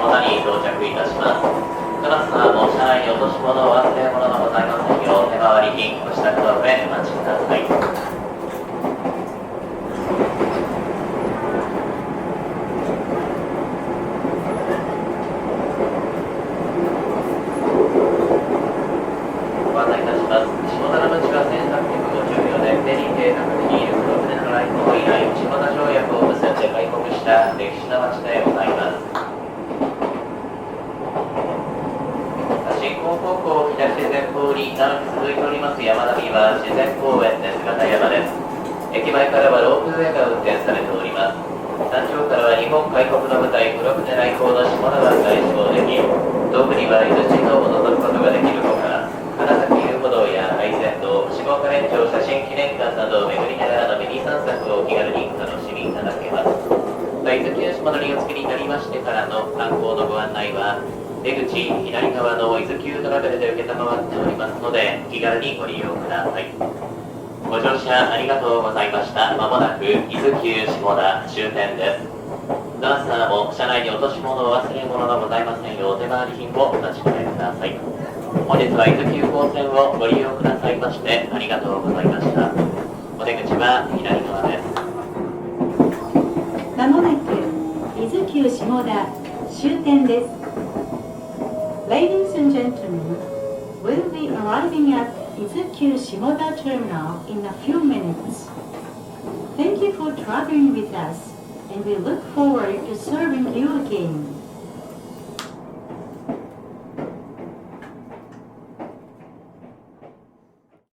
田に到着いたします。どなたも車内に落とし物を忘れ物のございませんよう、手回り金ご支度の上お待ちください。ご案内いたします。下田の町は1854年デリー計画にいる黒船の来航以来、下田条約を結んで開国した歴史の町でございます。新港高校東前方に長く続いております山並みは自然公園で姿山です。駅前からはロープウェイが運転されております。山頂からは日本開国の舞台黒船来航の下田湾が一望でき、遠くには伊豆市道を望むことができるほか、花咲遊歩道や愛船道、下岡連町写真記念館などを巡りながらのミニ散策をお気軽にお楽しみいただけます。伊豆急島の利用付きになりましてからの観光のご案内は、出口左側の伊豆急トラベルで承っておりますので、気軽にご利用ください。ご乗車ありがとうございました。まもなく伊豆急下田終点です。どなたも車内に落とし物を忘れ物のございませんよう、手回り品をお立ち止めください。本日は伊豆急行線をご利用くださいましてありがとうございました。お出口は左側です。まもなく伊豆急下田終点です。Ladies and gentlemen, we'll be arriving at Izukyu Shimoda Terminal in a few minutes. Thank you for traveling with us, and we look forward to serving you again.